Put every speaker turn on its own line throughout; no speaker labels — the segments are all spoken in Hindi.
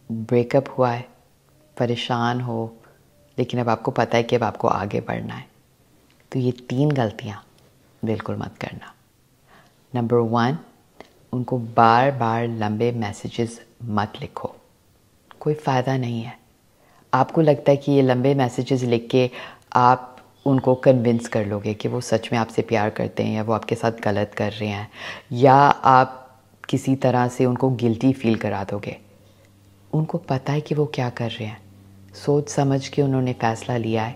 ब्रेकअप हुआ है, परेशान हो, लेकिन अब आपको पता है कि अब आपको आगे बढ़ना है, तो ये 3 गलतियाँ बिल्कुल मत करना। नंबर 1, उनको बार बार लंबे मैसेजेस मत लिखो, कोई फ़ायदा नहीं है। आपको लगता है कि ये लंबे मैसेजेस लिख के आप उनको कन्विंस कर लोगे कि वो सच में आपसे प्यार करते हैं या वो आपके साथ गलत कर रहे हैं, या आप किसी तरह से उनको गिल्टी फील करा दोगे। उनको पता है कि वो क्या कर रहे हैं, सोच समझ के उन्होंने फ़ैसला लिया है,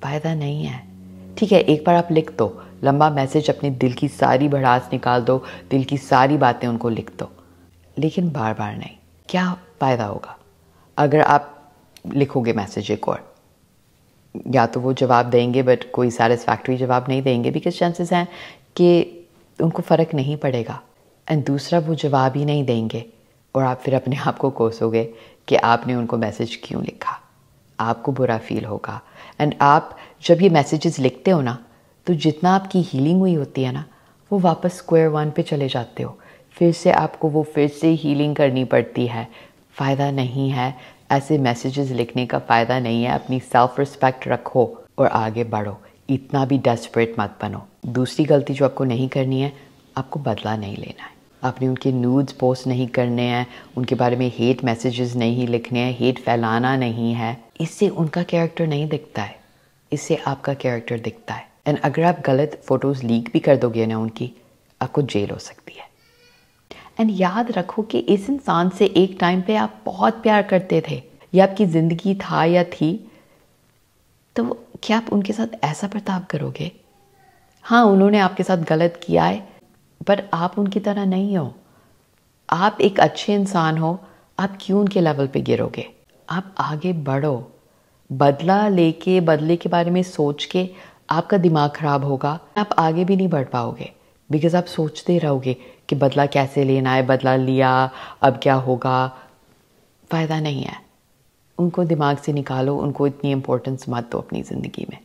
फ़ायदा नहीं है। ठीक है, एक बार आप लिख दो, लंबा मैसेज, अपने दिल की सारी भड़ास निकाल दो, दिल की सारी बातें उनको लिख दो, लेकिन बार बार नहीं। क्या फ़ायदा होगा अगर आप लिखोगे मैसेज एक और? या तो वो जवाब देंगे बट कोई सेटिस्फैक्टरी जवाब नहीं देंगे, बिकॉज चांसेस हैं कि उनको फ़र्क नहीं पड़ेगा। एंड दूसरा, वो जवाब ही नहीं देंगे और आप फिर अपने आप को कोसोगे कि आपने उनको मैसेज क्यों लिखा, आपको बुरा फील होगा। एंड आप जब ये मैसेजेस लिखते हो ना, तो जितना आपकी हीलिंग हुई होती है ना, वो वापस स्क्वायर वन पे चले जाते हो, फिर से आपको वो फिर से हीलिंग करनी पड़ती है। फ़ायदा नहीं है, ऐसे मैसेजेस लिखने का फ़ायदा नहीं है। अपनी सेल्फ रिस्पेक्ट रखो और आगे बढ़ो, इतना भी डेस्परेट मत बनो। दूसरी गलती जो आपको नहीं करनी है, आपको बदला नहीं लेना है। आपने उनके न्यूड्स पोस्ट नहीं करने हैं, उनके बारे में हेट मैसेजेस नहीं लिखने हैं, हेट फैलाना नहीं है। इससे उनका कैरेक्टर नहीं दिखता है, इससे आपका कैरेक्टर दिखता है। एंड अगर आप गलत फ़ोटोज़ लीक भी कर दोगे ना उनकी, आपको जेल हो सकती है। एंड याद रखो कि इस इंसान से एक टाइम पे आप बहुत प्यार करते थे, ये आपकी ज़िंदगी था या थी, तो क्या आप उनके साथ ऐसा बर्ताव करोगे? हाँ, उन्होंने आपके साथ गलत किया है, पर आप उनकी तरह नहीं हो। आप एक अच्छे इंसान हो, आप क्यों उनके लेवल पे गिरोगे? आप आगे बढ़ो। बदला लेके, बदले के बारे में सोच के आपका दिमाग ख़राब होगा, आप आगे भी नहीं बढ़ पाओगे, बिकॉज़ आप सोचते रहोगे कि बदला कैसे लेना है, बदला लिया अब क्या होगा। फ़ायदा नहीं है, उनको दिमाग से निकालो, उनको इतनी इम्पोर्टेंस मत दो अपनी ज़िंदगी में।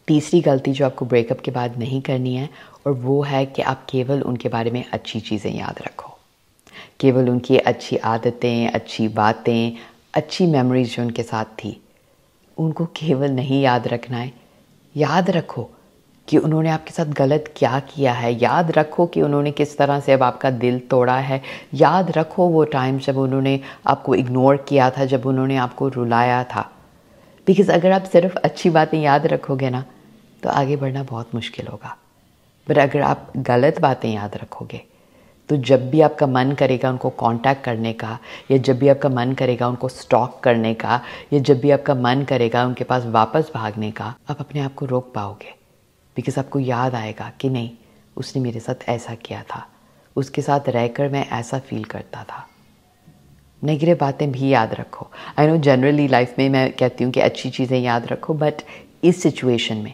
तीसरी गलती जो आपको ब्रेकअप के बाद नहीं करनी है, और वो है कि आप केवल उनके बारे में अच्छी चीज़ें याद रखो, केवल उनकी अच्छी आदतें, अच्छी बातें, अच्छी मेमोरीज जो उनके साथ थी, उनको केवल नहीं याद रखना है। याद रखो कि उन्होंने आपके साथ गलत क्या किया है, याद रखो कि उन्होंने किस तरह से अब आपका दिल तोड़ा है, याद रखो वो टाइम जब उन्होंने आपको इग्नोर किया था, जब उन्होंने आपको रुलाया था। बिकॉज़ अगर आप सिर्फ अच्छी बातें याद रखोगे ना, तो आगे बढ़ना बहुत मुश्किल होगा। बट अगर आप गलत बातें याद रखोगे, तो जब भी आपका मन करेगा उनको कांटेक्ट करने का, या जब भी आपका मन करेगा उनको स्टॉक करने का, या जब भी आपका मन करेगा उनके पास वापस भागने का, आप अपने आप को रोक पाओगे। बिकॉज़ आपको याद आएगा कि नहीं, उसने मेरे साथ ऐसा किया था, उसके साथ रहकर मैं ऐसा फील करता था। नेगेटिव बातें भी याद रखो। आई नो जनरली लाइफ में मैं कहती हूँ कि अच्छी चीज़ें याद रखो, बट इस सिचुएशन में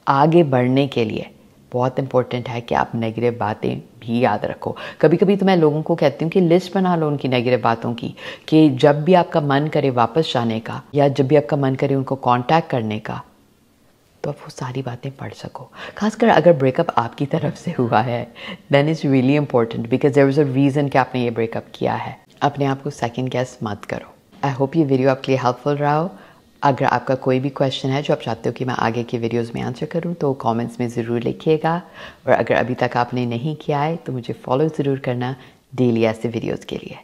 आगे बढ़ने के लिए बहुत इंपॉर्टेंट है कि आप नेगेटिव बातें भी याद रखो। कभी कभी तो मैं लोगों को कहती हूँ कि लिस्ट बना लो उनकी नेगेटिव बातों की, कि जब भी आपका मन करे वापस जाने का, या जब भी आपका मन करे उनको कांटेक्ट करने का, तो आप वो सारी बातें पढ़ सको। खासकर अगर ब्रेकअप आपकी तरफ से हुआ है, then is really important, because there is a reason कि आपने ये ब्रेकअप किया है। अपने आप को सेकंड गेस मत करो। आई होप ये वीडियो आपके लिए हेल्पफुल रहा हो। अगर आपका कोई भी क्वेश्चन है जो आप चाहते हो कि मैं आगे की वीडियोस में आंसर करूं, तो कमेंट्स में ज़रूर लिखिएगा। और अगर अभी तक आपने नहीं किया है, तो मुझे फॉलो ज़रूर करना डेली ऐसे वीडियोस के लिए।